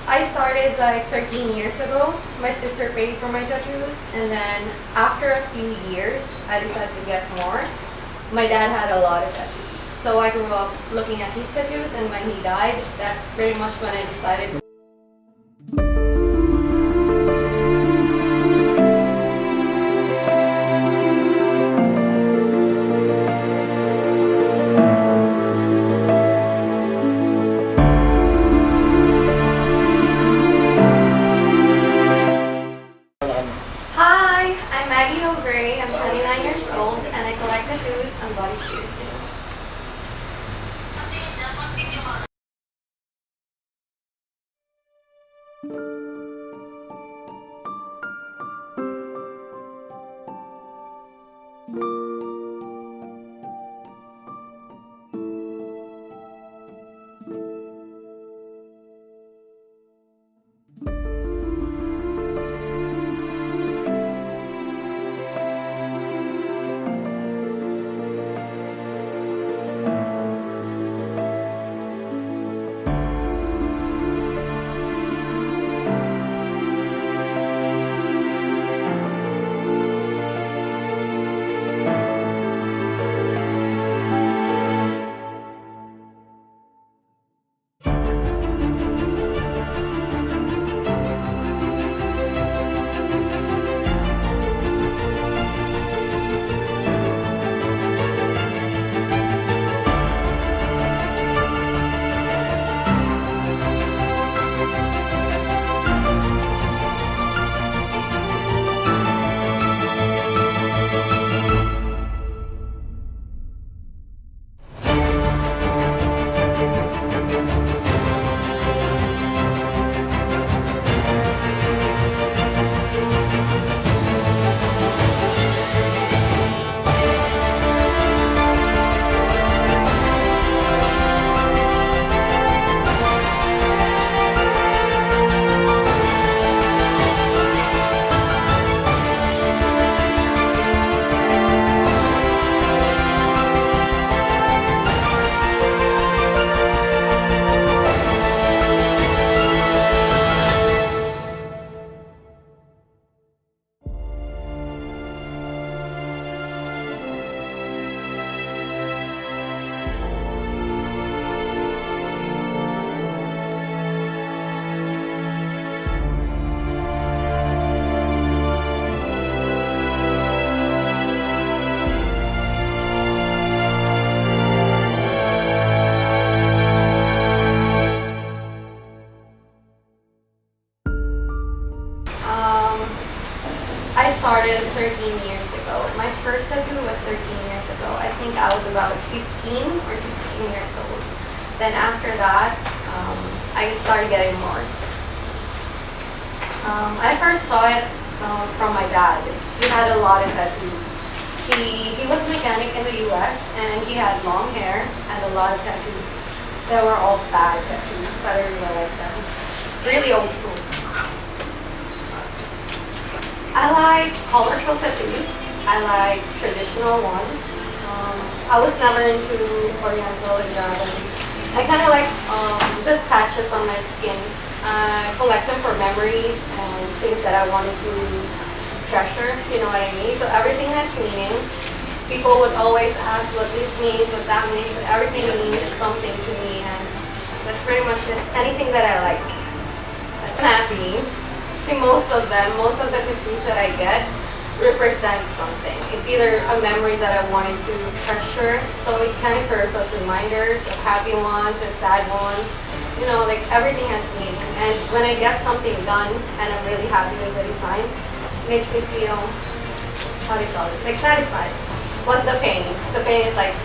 I started like 13 years ago. My sister paid for my tattoos, and then after a few years, I decided to get more. My dad had a lot of tattoos, so I grew up looking at his tattoos, and when he died, that's pretty much when I decided. Hi, I'm Maggie O. I'm 29 years old, and I collect tattoos and body piercings. I started 13 years ago. My first tattoo was 13 years ago. I think I was about 15 or 16 years old. Then after that, I started getting more. I first saw it from my dad. He had a lot of tattoos. He was a mechanic in the US, and he had long hair and a lot of tattoos. They were all bad tattoos, but I really like them. Really old school. I like colorful tattoos. I like traditional ones. I was never into Oriental and Japanese. I kind of like just patches on my skin. I collect them for memories and things that I wanted to treasure, you know what I mean? So everything has meaning. People would always ask what this means, what that means, but everything means something to me, and that's pretty much it. Anything that I like. I'm happy. See, most of the tattoos that I get represent something. It's either a memory that I wanted to treasure, so it kind of serves as reminders of happy ones and sad ones. You know, like everything has meaning. And when I get something done and I'm really happy with the design, it makes me feel, how do you call it, like satisfied. Plus the pain. The pain is like,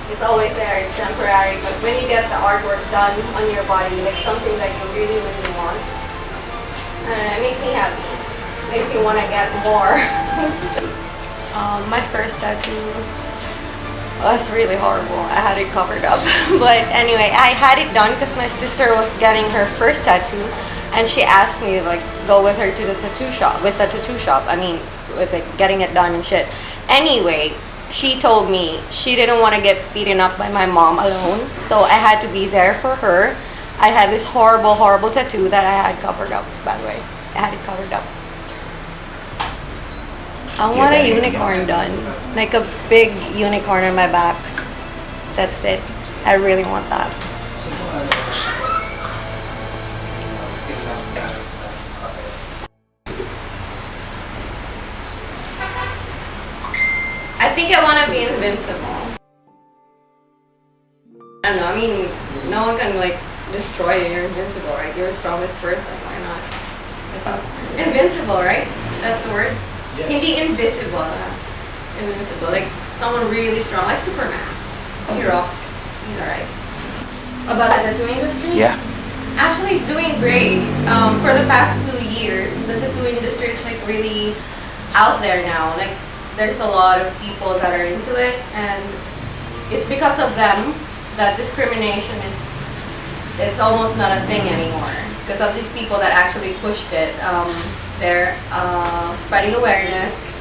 it's always there, it's temporary, but when you get the artwork done on your body, like something that you really, really want, it makes me happy. Makes me want to get more. My first tattoo was really horrible. I had it covered up. But anyway, I had it done because my sister was getting her first tattoo, and she asked me to like go with her to the tattoo shop. With like getting it done and shit. Anyway, she told me she didn't want to get beaten up by my mom alone, so I had to be there for her. I had this horrible tattoo that I had covered up, by the way. I had it covered up. I want a unicorn done. Like a big unicorn on my back. That's it. I really want that. I think I want to be invincible. I don't know, I mean, no one can like destroy you. You're invincible, right? You're the strongest person. Why not? That sounds invincible, right? That's the word. Yes. Hindi invisible. Invincible, like someone really strong, like Superman. He rocks. He's alright. About the tattoo industry? Yeah. Actually, it's doing great. For the past few years, the tattoo industry is like really out there now. Like, there's a lot of people that are into it, and it's because of them that discrimination it's almost not a thing anymore. Because of these people that actually pushed it. They're spreading awareness,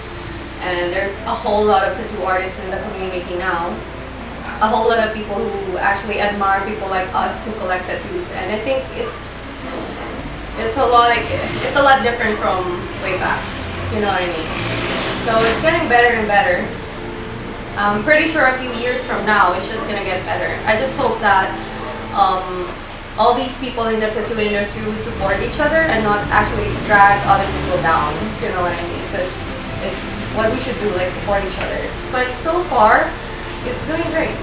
and there's a whole lot of tattoo artists in the community now. A whole lot of people who actually admire people like us who collect tattoos, and I think it's a lot different from way back. You know what I mean? So it's getting better and better. I'm pretty sure a few years from now it's just gonna get better. I just hope that all these people in the tattoo industry would support each other and not actually drag other people down, if you know what I mean, because it's what we should do, like support each other. But so far, it's doing great.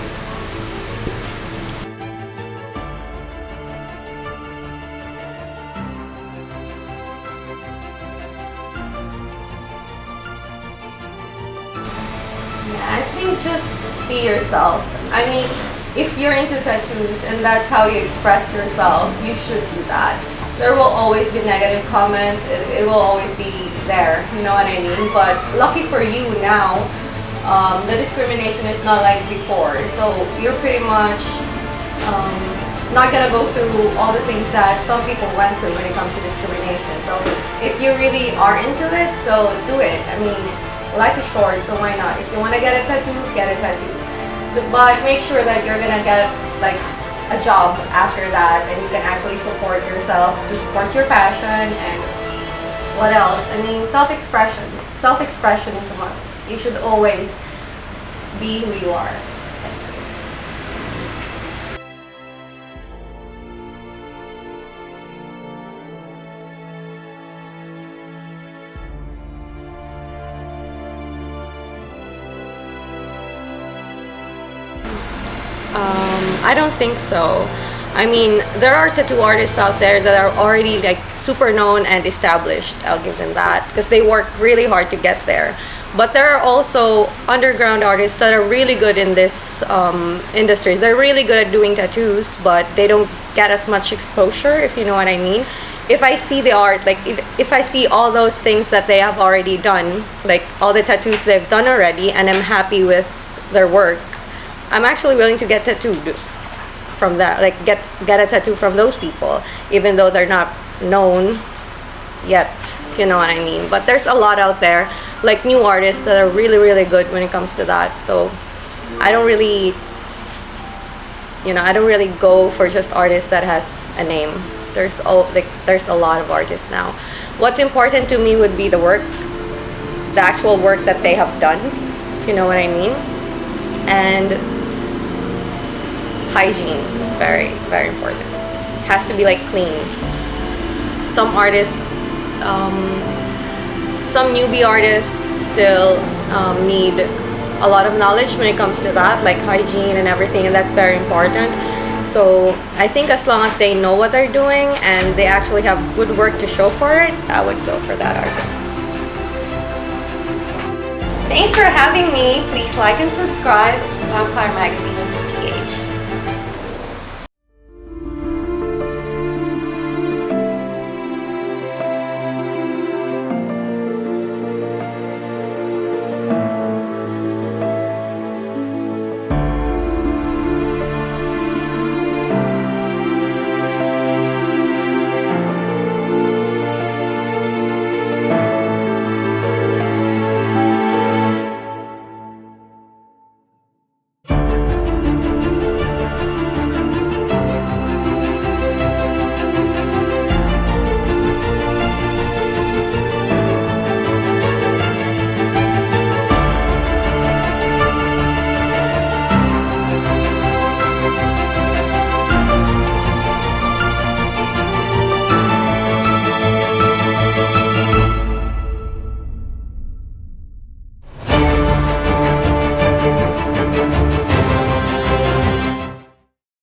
Yeah, I think just be yourself. I mean, if you're into tattoos and that's how you express yourself, you should do that. There will always be negative comments, it will always be there, you know what I mean? But lucky for you now, the discrimination is not like before. So you're pretty much not gonna go through all the things that some people went through when it comes to discrimination. So if you really are into it, so do it. I mean, life is short, so why not? If you wanna get a tattoo, get a tattoo. But make sure that you're gonna get like a job after that, and you can actually support yourself to support your passion. And what else? I mean, self-expression. Self-expression is a must. You should always be who you are. That's it. I don't think so. I mean, there are tattoo artists out there that are already like super known and established. I'll give them that because they work really hard to get there. But there are also underground artists that are really good in this industry. They're really good at doing tattoos, but they don't get as much exposure, if you know what I mean. If I see the art, like if I see all those things that they have already done, like all the tattoos they've done already, and I'm happy with their work, I'm actually willing to get tattooed from that, like get a tattoo from those people, even though they're not known yet, if you know what I mean. But there's a lot out there, like new artists that are really good when it comes to that. So I don't really go for just artists that has a name. There's a lot of artists now. What's important to me would be the work, the actual work that they have done, if you know what I mean. And hygiene is very important. Has to be like clean. Some artists, some newbie artists still need a lot of knowledge when it comes to that, like hygiene and everything, and that's very important. So I think as long as they know what they're doing and they actually have good work to show for it, I would go for that artist. Thanks for having me. Please like and subscribe. Vampire Magazine.